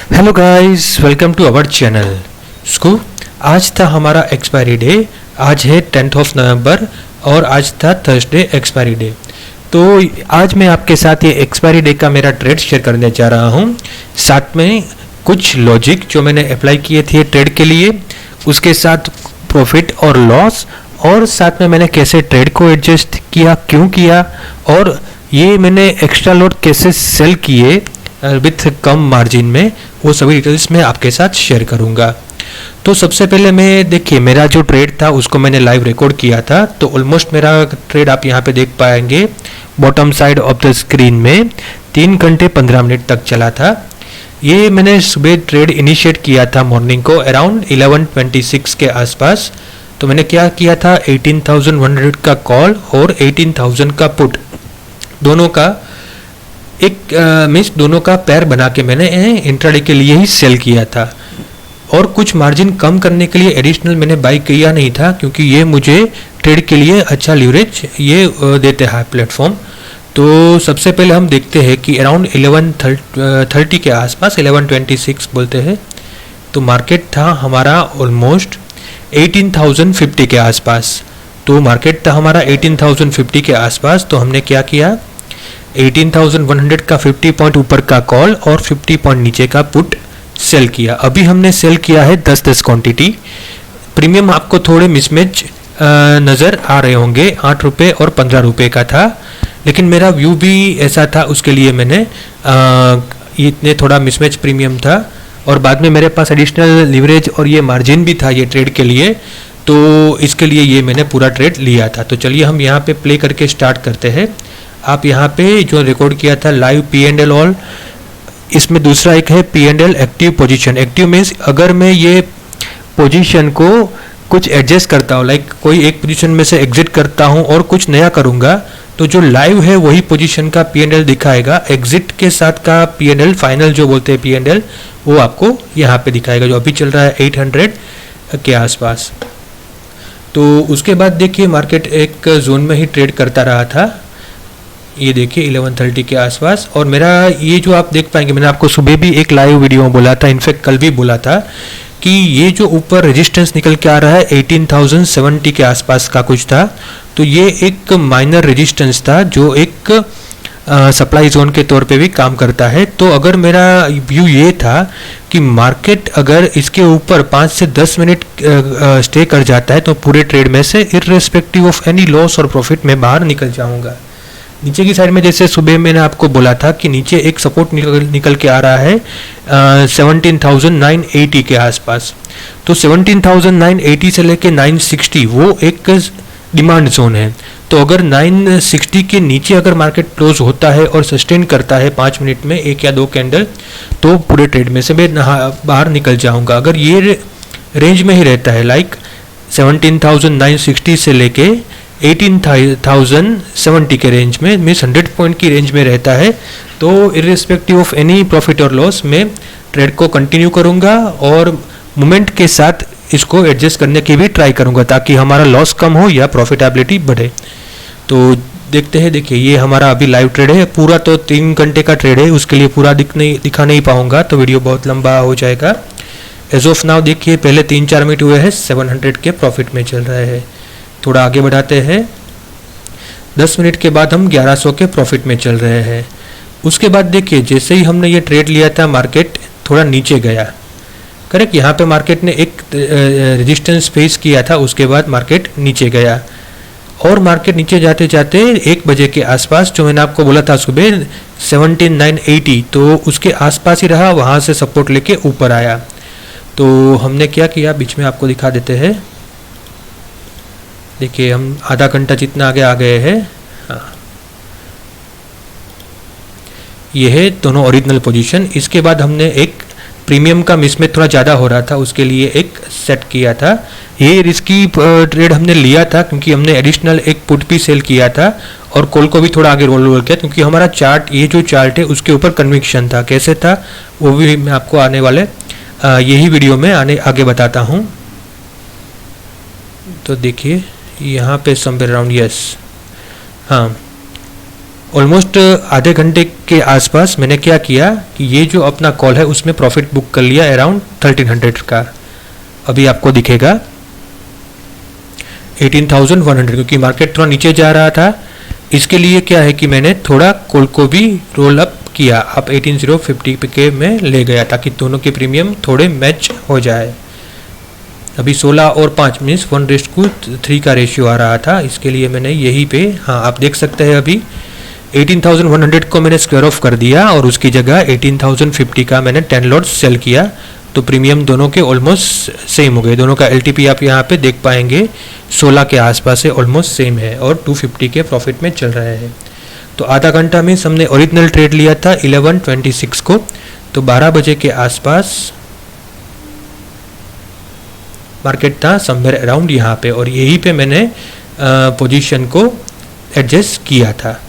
Hello guys, welcome to our channel. स्कू आज था हमारा एक्सपायरी डे। आज है 10th नवंबर और आज था थर्सडे एक्सपायरी डे। तो आज मैं आपके साथ ये एक्सपायरी डे का मेरा ट्रेड शेयर करने जा रहा हूँ, साथ में कुछ लॉजिक जो मैंने अप्लाई किए थे ट्रेड के लिए, उसके साथ प्रॉफिट और लॉस, और साथ में मैंने कैसे ट्रेड को एडजस्ट किया, क्यों किया, और ये मैंने एक्स्ट्रा लॉट कैसे सेल किए विथ कम मार्जिन में, वो सभी डिटेल्स मैं आपके साथ शेयर करूंगा। तो सबसे पहले मैं देखिए, मेरा जो ट्रेड था उसको मैंने लाइव रिकॉर्ड किया था। तो ऑलमोस्ट मेरा ट्रेड आप यहाँ पे देख पाएंगे bottom side of the screen में 3 घंटे 15 मिनट तक चला था। ये मैंने सुबह ट्रेड इनिशिएट किया था मॉर्निंग को अराउंड 11:26 के आसपास। तो मैंने क्या किया था, 18,100 का कॉल और 18,000 का पुट, दोनों का एक मीन्स दोनों का पैर बना के मैंने इंट्राडे के लिए ही सेल किया था। और कुछ मार्जिन कम करने के लिए एडिशनल मैंने बाई किया नहीं था, क्योंकि ये मुझे ट्रेड के लिए अच्छा लीवरेज ये देते हैं प्लेटफॉर्म। तो सबसे पहले हम देखते हैं कि अराउंड 11:30 के आसपास, 11:26 बोलते हैं, तो मार्केट था हमारा ऑलमोस्ट 18,050 के आसपास। तो मार्केट था हमारा 18,050 के आसपास। तो हमने क्या किया, 18,100 का 50 पॉइंट ऊपर का कॉल और 50 पॉइंट नीचे का पुट सेल किया। अभी हमने सेल किया है 10-10 क्वांटिटी। प्रीमियम आपको थोड़े मिसमैच नज़र आ रहे होंगे, 8 रुपये और 15 रुपये का था, लेकिन मेरा व्यू भी ऐसा था, उसके लिए मैंने इतने थोड़ा मिसमैच प्रीमियम था। और बाद में मेरे पास एडिशनल लीवरेज और ये मार्जिन भी था ये ट्रेड के लिए, तो इसके लिए ये मैंने पूरा ट्रेड लिया था। तो चलिए हम यहाँ पे प्ले करके स्टार्ट करते हैं। आप यहाँ पे जो रिकॉर्ड किया था लाइव P&L ऑल, इसमें दूसरा एक है P&L active position. Active means अगर मैं ये पोजीशन को कुछ एडजस्ट करता हूँ, लाइक कोई एक पोजीशन में से एग्जिट करता हूँ और कुछ नया करूँगा, तो जो लाइव है वही पोजीशन का P&L दिखाएगा। एग्जिट के साथ का P&L, फाइनल जो बोलते हैं P&L, वो आपको यहाँ पे दिखाएगा, जो अभी चल रहा है 800 के आसपास। तो उसके बाद देखिए मार्केट एक जोन में ही ट्रेड करता रहा था, ये देखिए 11:30 के आसपास। और मेरा ये जो आप देख पाएंगे, मैंने आपको सुबह भी एक लाइव वीडियो में बोला था, इनफैक्ट कल भी बोला था, कि ये जो ऊपर रेजिस्टेंस निकल के आ रहा है 18,070 के आसपास का कुछ था। तो ये एक माइनर रेजिस्टेंस था जो एक सप्लाई जोन के तौर पे भी काम करता है। तो अगर मेरा व्यू ये था कि मार्केट अगर इसके ऊपर 5 से 10 मिनट स्टे कर जाता है, तो पूरे ट्रेड में से इर्रेस्पेक्टिव ऑफ एनी लॉस और प्रॉफिट में बाहर निकल जाऊंगा। नीचे की साइड में जैसे सुबह मैंने आपको बोला था कि नीचे एक सपोर्ट निकल के आ रहा है 17,980 के आसपास। तो 17,980 से लेके 960 वो एक डिमांड जोन है। तो अगर 960 के नीचे अगर मार्केट क्लोज होता है और सस्टेन करता है 5 मिनट में 1 या 2 कैंडल, तो पूरे ट्रेड में से मैं बाहर निकल जाऊंगा। अगर ये रेंज में ही रहता है, लाइक 17,960 से लेके 18,070 के रेंज में, मीन्स 100 पॉइंट की रेंज में रहता है, तो इर्रेस्पेक्टिव ऑफ एनी प्रॉफिट और लॉस मैं ट्रेड को कंटिन्यू करूंगा और मोमेंट के साथ इसको एडजस्ट करने की भी ट्राई करूंगा, ताकि हमारा लॉस कम हो या प्रॉफिटेबिलिटी बढ़े। तो देखते हैं, देखिए ये हमारा अभी लाइव ट्रेड है, पूरा तो 3 घंटे का ट्रेड है, उसके लिए पूरा दिखा नहीं पाऊंगा, तो वीडियो बहुत लंबा हो जाएगा। एज ऑफ नाउ देखिए पहले 3-4 मिनट हुए हैं 700 के प्रॉफिट में चल रहे हैं। थोड़ा आगे बढ़ाते हैं, 10 मिनट के बाद हम 1100 के प्रॉफिट में चल रहे हैं। उसके बाद देखिए जैसे ही हमने ये ट्रेड लिया था, मार्केट थोड़ा नीचे गया, करेक्ट। यहाँ पे मार्केट ने एक रेजिस्टेंस फेस किया था, उसके बाद मार्केट नीचे गया, और मार्केट नीचे जाते जाते 1 बजे के आसपास, जो मैंने आपको बोला था सुबह 17,980, तो उसके आसपास ही रहा, वहाँ से सपोर्ट लेके ऊपर आया। तो हमने क्या किया, बीच में आपको दिखा देते हैं। देखिए हम आधा घंटा जितना आगे आ गए हैं। हाँ, ये है दोनों ओरिजिनल पोजीशन। इसके बाद हमने एक प्रीमियम का मिसमैच थोड़ा ज़्यादा हो रहा था, उसके लिए एक सेट किया था। ये रिस्की ट्रेड हमने लिया था क्योंकि हमने एडिशनल एक पुट भी सेल किया था और कॉल को भी थोड़ा आगे रोल किया, क्योंकि हमारा चार्ट, ये जो चार्ट है उसके ऊपर कन्विक्शन था। कैसे था वो भी मैं आपको आने वाले यही वीडियो में आगे बताता हूँ। तो देखिए यहाँ पे समवेयर अराउंड, यस, हाँ, ऑलमोस्ट आधे घंटे के आसपास मैंने क्या किया कि ये जो अपना कॉल है उसमें प्रॉफिट बुक कर लिया अराउंड 1300 का। अभी आपको दिखेगा 18,100, क्योंकि मार्केट थोड़ा नीचे जा रहा था। इसके लिए क्या है कि मैंने थोड़ा कॉल को भी रोल अप किया, आप 18,050 के में ले गया ताकि दोनों के प्रीमियम थोड़े मैच हो जाए। अभी 16 और 5 मीन्स 1:3 का रेशियो आ रहा था, इसके लिए मैंने यही पे, हाँ आप देख सकते हैं अभी 18,100 को मैंने स्क्वायर ऑफ कर दिया और उसकी जगह 18,050 का मैंने 10 लॉट्स सेल किया, तो प्रीमियम दोनों के ऑलमोस्ट सेम हो गए। दोनों का एलटीपी आप यहाँ पे देख पाएंगे 16 के आसपास से ऑलमोस्ट सेम है और 250 के प्रॉफिट में चल रहे हैं। तो आधा घंटा में हमने ओरिजिनल ट्रेड लिया था 11:26 को, तो 12 बजे के आसपास मार्केट था समवेयर अराउंड यहाँ पे, और यहीं पे मैंने पोजीशन को एडजस्ट किया था।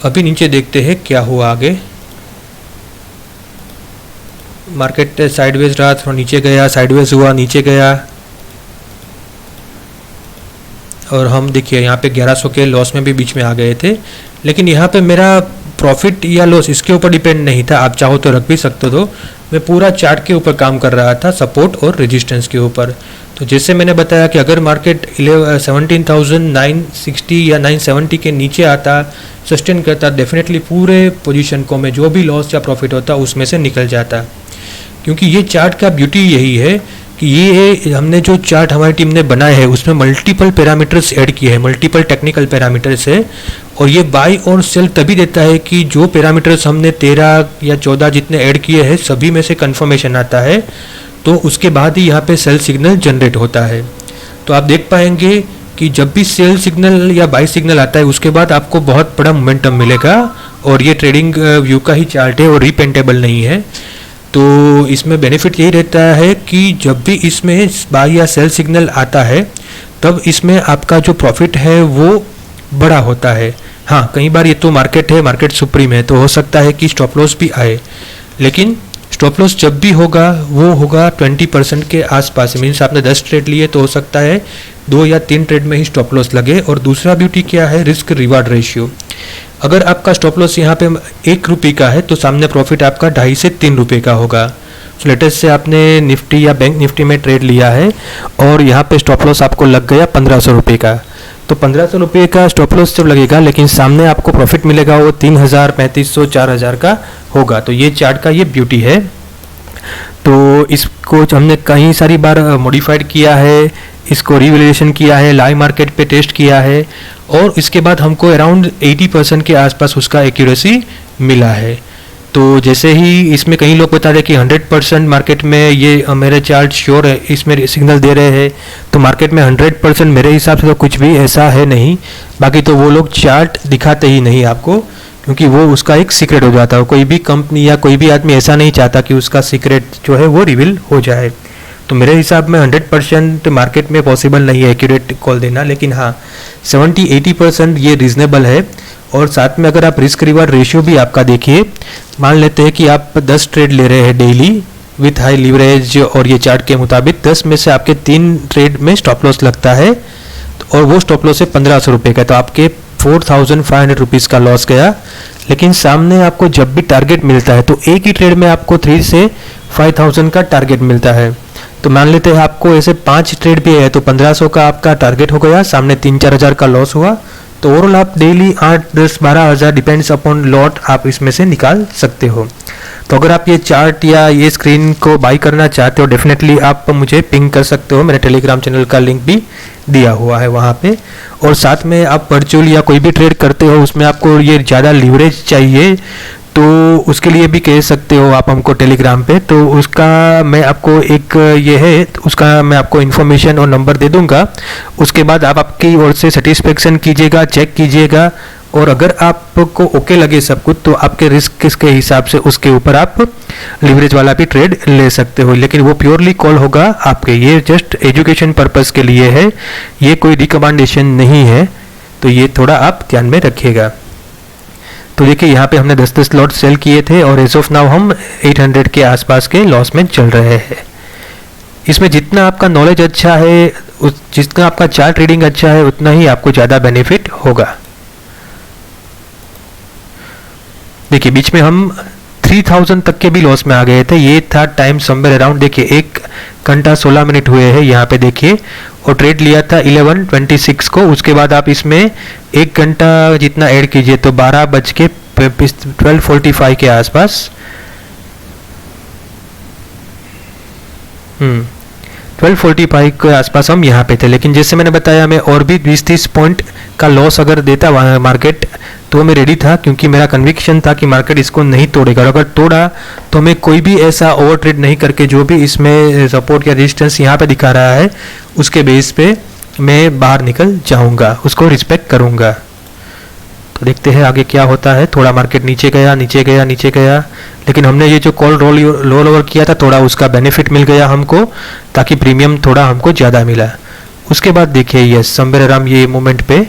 अभी नीचे देखते हैं क्या हुआ आगे। मार्केट साइडवेज रहा, थोड़ा नीचे गया, साइडवेज हुआ, नीचे गया, और हम देखिए यहाँ पे 1100 के लॉस में भी बीच में आ गए थे। लेकिन यहाँ पे मेरा प्रॉफिट या लॉस इसके ऊपर डिपेंड नहीं था, आप चाहो तो रख भी सकते हो। मैं पूरा चार्ट के ऊपर काम कर रहा था, सपोर्ट और रेजिस्टेंस के ऊपर। तो जैसे मैंने बताया कि अगर मार्केट 17,960 या 970 के नीचे आता, सस्टेन करता, डेफिनेटली पूरे पोजीशन को मैं जो भी लॉस या प्रॉफिट होता उसमें से निकल जाता। क्योंकि ये चार्ट का ब्यूटी यही है कि ये हमने जो चार्ट हमारी टीम ने बनाया है उसमें मल्टीपल पैरामीटर्स ऐड किए हैं, मल्टीपल टेक्निकल पैरामीटर्स है, और ये बाई और सेल तभी देता है कि जो पैरामीटर्स हमने 13 या 14 जितने ऐड किए हैं सभी में से कंफर्मेशन आता है, तो उसके बाद ही यहाँ पे सेल सिग्नल जनरेट होता है। तो आप देख पाएंगे कि जब भी सेल सिग्नल या बाई सिग्नल आता है उसके बाद आपको बहुत बड़ा मोमेंटम मिलेगा, और ये ट्रेडिंग व्यू का ही चार्ट है और रिपेंटेबल नहीं है। तो इसमें बेनिफिट यही रहता है कि जब भी इसमें बाय या सेल सिग्नल आता है तब इसमें आपका जो प्रॉफिट है वो बड़ा होता है। हाँ, कई बार ये तो मार्केट है, मार्केट सुप्रीम है, तो हो सकता है कि स्टॉप लॉस भी आए, लेकिन स्टॉप लॉस जब भी होगा वो होगा 20% के आसपास। मीन्स आपने 10 ट्रेड लिए तो हो सकता है 2 या 3 ट्रेड में ही स्टॉप लॉस लगे। और दूसरा ब्यूटी क्या है, रिस्क रिवार्ड रेशियो। अगर आपका स्टॉप लॉस यहाँ पे 1 रुपये का है तो सामने प्रॉफिट आपका 2.5 से 3 रुपये का होगा। तो लेटेस्ट से आपने निफ्टी या बैंक निफ्टी में ट्रेड लिया है और यहाँ पे स्टॉप लॉस आपको लग गया 1500 रुपये का, तो 1500 रुपये का स्टॉप लॉस जब लगेगा लेकिन सामने आपको प्रॉफिट मिलेगा वो 3000, 3500, 4000 का होगा। तो ये चार्ट का ये ब्यूटी है। तो इसको हमने कई सारी बार मॉडिफाइड किया है, इसको रिवैल्यूएशन किया है, लाइव मार्केट पे टेस्ट किया है, और इसके बाद हमको अराउंड 80% के आसपास उसका एक्यूरेसी मिला है। तो जैसे ही इसमें कई लोग बता रहे कि 100% मार्केट में ये मेरे चार्ट श्योर है, इसमें सिग्नल दे रहे हैं, तो मार्केट में 100% मेरे हिसाब से तो कुछ भी ऐसा है नहीं। बाकी तो वो लोग चार्ट दिखाते ही नहीं आपको, क्योंकि वो उसका एक सीक्रेट हो जाता है। कोई भी कंपनी या कोई भी आदमी ऐसा नहीं चाहता कि उसका सीक्रेट जो है वो रिवील हो जाए। तो मेरे हिसाब में 100% मार्केट में पॉसिबल नहीं है एक्यूरेट कॉल देना, लेकिन हाँ 70-80% ये रीजनेबल है। और साथ में अगर आप रिस्क रिवार्ड रेशियो भी आपका देखिए, मान लेते हैं कि आप 10 ट्रेड ले रहे हैं डेली विथ हाई लीवरेज, और ये चार्ट के मुताबिक 10 में से आपके 3 ट्रेड में स्टॉप लॉस लगता है, और वो स्टॉप लॉस है 1500 रुपये का, तो आपके 4500 रुपीज़ का लॉस गया। लेकिन सामने आपको जब भी टारगेट मिलता है तो एक ही ट्रेड में आपको 3 से 5000 का टारगेट मिलता है। तो मान लेते हैं आपको ऐसे 5 ट्रेड भी है तो 1500 का आपका टारगेट हो गया, सामने 3-4 हज़ार का लॉस हुआ, तो ओवरऑल आप डेली 8-10-12 हज़ार डिपेंड्स अपॉन लॉट आप इसमें से निकाल सकते हो। तो अगर आप ये चार्ट या ये स्क्रीन को बाई करना चाहते हो डेफिनेटली आप मुझे पिंग कर सकते हो, मेरे टेलीग्राम चैनल का लिंक भी दिया हुआ है वहाँ पे। और साथ में आप वर्चुअल या कोई भी ट्रेड करते हो उसमें आपको ये ज़्यादा लीवरेज चाहिए तो उसके लिए भी कह सकते हो आप हमको टेलीग्राम पे, तो उसका मैं आपको एक ये है उसका मैं आपको इन्फॉर्मेशन और नंबर दे दूंगा। उसके बाद आप आपकी ओर से सेटिस्फेक्शन कीजिएगा, चेक कीजिएगा, और अगर आपको ओके लगे सब कुछ तो आपके रिस्क के हिसाब से उसके ऊपर आप लिवरेज वाला भी ट्रेड ले सकते हो। लेकिन वो प्योरली कॉल होगा आपके, ये जस्ट एजुकेशन पर्पस के लिए है, ये कोई रिकमेंडेशन नहीं है, तो ये थोड़ा आप ध्यान में रखिएगा। तो देखिए यहाँ पे हमने 10-10 लॉट सेल किए थे और एज ऑफ नाउ हम 800 के आसपास के लॉस में चल रहे हैं। इसमें जितना आपका नॉलेज अच्छा है, जितना आपका चार्ट ट्रेडिंग अच्छा है, उतना ही आपको ज़्यादा बेनिफिट होगा। देखिए बीच में हम 3000 तक के भी लॉस में आ गए थे। ये था टाइम समवेयर अराउंड, देखिए 1 घंटा 16 मिनट हुए हैं यहाँ पे देखिए, और ट्रेड लिया था 11:26 को। उसके बाद आप इसमें 1 घंटा जितना ऐड कीजिए तो 12:45 के आसपास 12:45 के आसपास हम यहाँ पे थे। लेकिन जैसे मैंने बताया, मैं और भी 20-30 पॉइंट का लॉस अगर देता मार्केट तो मैं रेडी था, क्योंकि मेरा कन्विक्शन था कि मार्केट इसको नहीं तोड़ेगा, और अगर तोड़ा तो मैं कोई भी ऐसा ओवर ट्रेड नहीं करके जो भी इसमें सपोर्ट या रेजिस्टेंस यहाँ पे दिखा रहा है उसके बेस पे मैं बाहर निकल जाऊँगा, उसको रिस्पेक्ट करूँगा। तो देखते हैं आगे क्या होता है। थोड़ा मार्केट नीचे गया, नीचे गया, नीचे गया, लेकिन हमने ये जो कॉल रोल ओवर किया था थोड़ा उसका बेनिफिट मिल गया हमको, ताकि प्रीमियम थोड़ा हमको ज़्यादा मिला। उसके बाद देखिए ये समवेयर अराउंड ये मोमेंट पे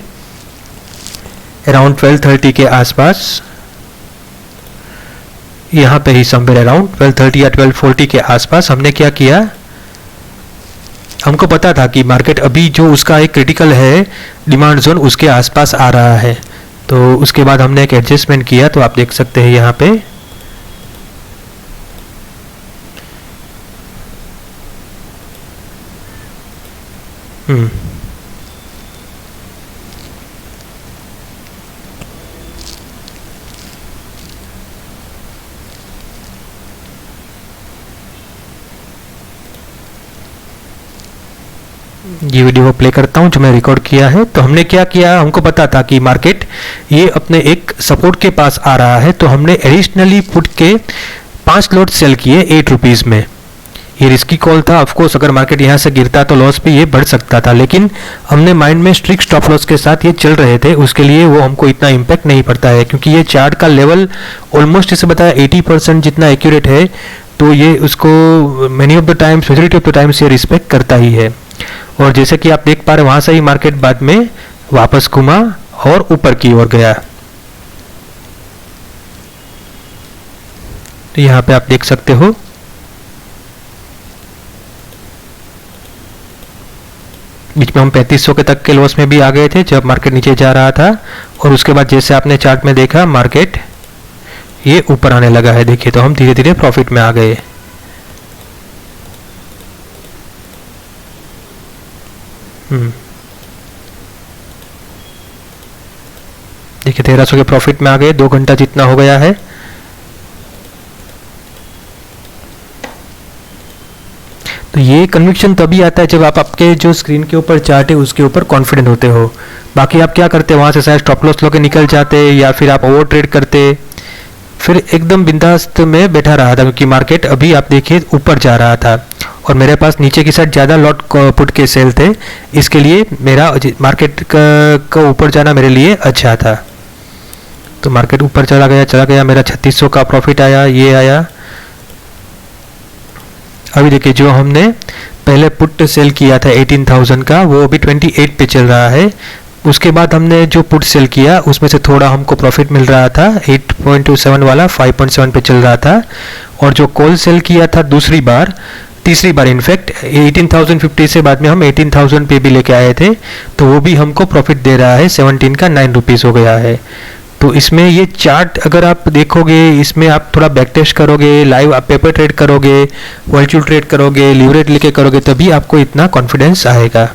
अराउंड 12:30 के आसपास, यहाँ पे ही समवेयर अराउंड 12:30 या 12:40 के आसपास हमने क्या किया, हमको पता था कि मार्केट अभी जो उसका एक क्रिटिकल है डिमांड जोन उसके आसपास आ रहा है। तो उसके बाद हमने एक एडजस्टमेंट किया, तो आप देख सकते हैं यहाँ पे ये वीडियो प्ले करता हूं जो मैं रिकॉर्ड किया है। तो हमने क्या किया, हमको पता था कि मार्केट ये अपने एक सपोर्ट के पास आ रहा है, तो हमने एडिशनली पुट के 5 लॉट सेल किए 8 रुपीज़ में। ये रिस्की कॉल था, ऑफ कोर्स अगर मार्केट यहाँ से गिरता तो लॉस भी ये बढ़ सकता था, लेकिन हमने माइंड में स्ट्रिक्ट स्टॉप लॉस के साथ ये चल रहे थे, उसके लिए वो हमको इतना इम्पैक्ट नहीं पड़ता है, क्योंकि ये चार्ट का लेवल ऑलमोस्ट इसे बताया 80% जितना एक्यूरेट है, तो ये उसको many of the times, majority of the times ये रिस्पेक्ट करता ही है। और जैसे कि आप देख पा रहे हैं वहां से ही मार्केट बाद में वापस घुमा और ऊपर की ओर गया। तो यहाँ पे आप देख सकते हो बीच में हम 3500 के तक के लॉस में भी आ गए थे जब मार्केट नीचे जा रहा था, और उसके बाद जैसे आपने चार्ट में देखा मार्केट ये ऊपर आने लगा है, देखिए तो हम धीरे धीरे प्रॉफिट में आ गए। देखिए 1300 के प्रॉफिट में आ गए, 2 घंटा जितना हो गया है। तो ये कन्विक्शन तभी आता है जब आप आपके जो स्क्रीन के ऊपर चार्ट है उसके ऊपर कॉन्फिडेंट होते हो। बाकी आप क्या करते, वहां से शायद स्टॉप लॉस लेके निकल जाते, या फिर आप ओवर ट्रेड करते, फिर एकदम बिंदास्त में बैठा रहा था, क्योंकि मार्केट अभी आप देखिए ऊपर जा रहा था और मेरे पास नीचे की साइड ज़्यादा लॉट पुट के सेल थे, इसके लिए मेरा मार्केट का ऊपर जाना मेरे लिए अच्छा था। तो मार्केट ऊपर चला गया, मेरा 3600 का प्रॉफिट आया, ये आया। अभी देखिए जो हमने पहले पुट सेल किया था 18,000 का, वो अभी 28 पे चल रहा है। उसके बाद हमने जो पुट सेल किया उसमें से थोड़ा हमको प्रॉफिट मिल रहा था, 8.27 वाला 5.7 पे चल रहा था। और जो कॉल सेल किया था तीसरी बार इनफैक्ट 18,050 से बाद में हम 18,000 पे भी लेके आए थे, तो वो भी हमको प्रॉफिट दे रहा है 17 का 9 रुपीज़ हो गया है। तो इसमें ये चार्ट अगर आप देखोगे, इसमें आप थोड़ा बैक टेस्ट करोगे, लाइव आप पेपर ट्रेड करोगे, वर्चुअल ट्रेड करोगे, लिवरेज लेके करोगे, तभी आपको इतना कॉन्फिडेंस आएगा।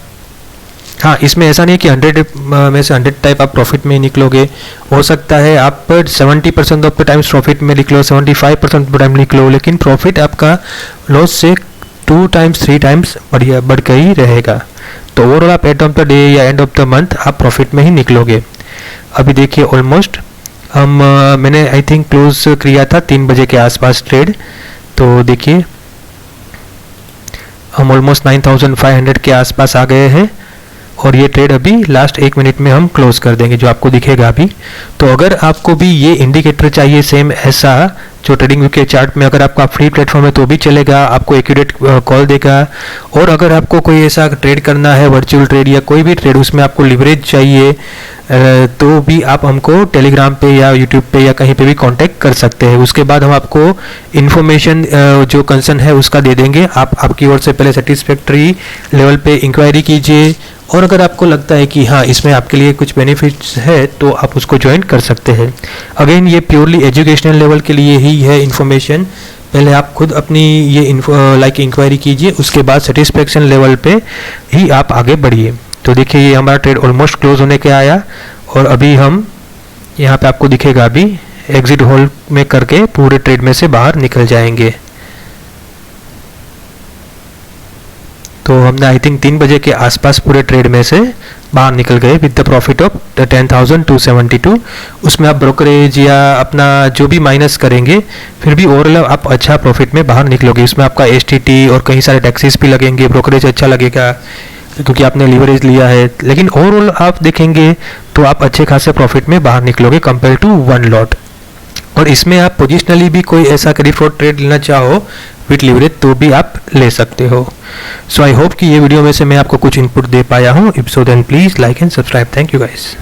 हाँ, इसमें ऐसा नहीं है कि 100 में से 100 टाइप आप प्रॉफिट में ही निकलोगे। हो सकता है आप 70% ऑफ द टाइम्स प्रॉफिट में निकलो, 75% ऑफ द टाइम निकलो, लेकिन प्रॉफिट आपका लॉस से 2 टाइम्स 3 टाइम्स बढ़ के ही रहेगा। तो ओवरऑल आप एंड ऑफ द डे या एंड ऑफ द मंथ आप प्रॉफिट में ही निकलोगे। अभी देखिए ऑलमोस्ट मैंने आई थिंक क्लोज किया था 3 बजे के आसपास ट्रेड, तो देखिए हम ऑलमोस्ट 9,500 के आसपास आ गए हैं, और ये ट्रेड अभी लास्ट 1 मिनट में हम क्लोज कर देंगे, जो आपको दिखेगा अभी। तो अगर आपको भी ये इंडिकेटर चाहिए सेम ऐसा जो ट्रेडिंग व्यू के चार्ट में, अगर आपका फ्री प्लेटफॉर्म है तो भी चलेगा, आपको एक्यूरेट कॉल देगा। और अगर आपको कोई ऐसा ट्रेड करना है, वर्चुअल ट्रेड या कोई भी ट्रेड, उसमें आपको लिवरेज चाहिए, तो भी आप हमको टेलीग्राम पे या यूट्यूब पे या कहीं पे भी कांटेक्ट कर सकते हैं। उसके बाद हम आपको इन्फॉर्मेशन जो कंसर्न है उसका दे देंगे। आप आपकी ओर से पहले सेटिस्फैक्ट्री लेवल पे इंक्वायरी कीजिए, और अगर आपको लगता है कि हाँ इसमें आपके लिए कुछ बेनिफिट्स है तो आप उसको ज्वाइन कर सकते हैं। अगेन ये प्योरली एजुकेशनल लेवल के लिए ही है इन्फॉर्मेशन। पहले आप खुद अपनी ये इंक्वायरी कीजिए, उसके बाद सेटिस्फेक्शन लेवल पे ही आप आगे बढ़िए। तो देखिए ये हमारा ट्रेड ऑलमोस्ट क्लोज होने के आया और अभी हम यहाँ पे आपको दिखेगा अभी एग्जिट होल्ड में करके पूरे ट्रेड में से बाहर निकल जाएंगे। तो हमने आई थिंक 3 बजे के आसपास पूरे ट्रेड में से बाहर निकल गए विद द प्रॉफिट ऑफ 10,272। उसमें आप ब्रोकरेज या अपना जो भी माइनस करेंगे फिर भी ओवरऑल आप अच्छा प्रॉफिट में बाहर निकलोगे। इसमें आपका STT और कई सारे टैक्सेस भी लगेंगे, ब्रोकरेज अच्छा लगेगा क्योंकि आपने लीवरेज लिया है, लेकिन ओवरऑल आप देखेंगे तो आप अच्छे खासे प्रॉफिट में बाहर निकलोगे कंपेयर टू वन लॉट। और इसमें आप पोजिशनली भी कोई ऐसा कैरी फॉरवर्ड ट्रेड लेना चाहो विथ लीवरेज तो भी आप ले सकते हो। सो आई होप कि ये वीडियो में से मैं आपको कुछ इनपुट दे पाया हूँ। If so then please like and subscribe. Thank you guys.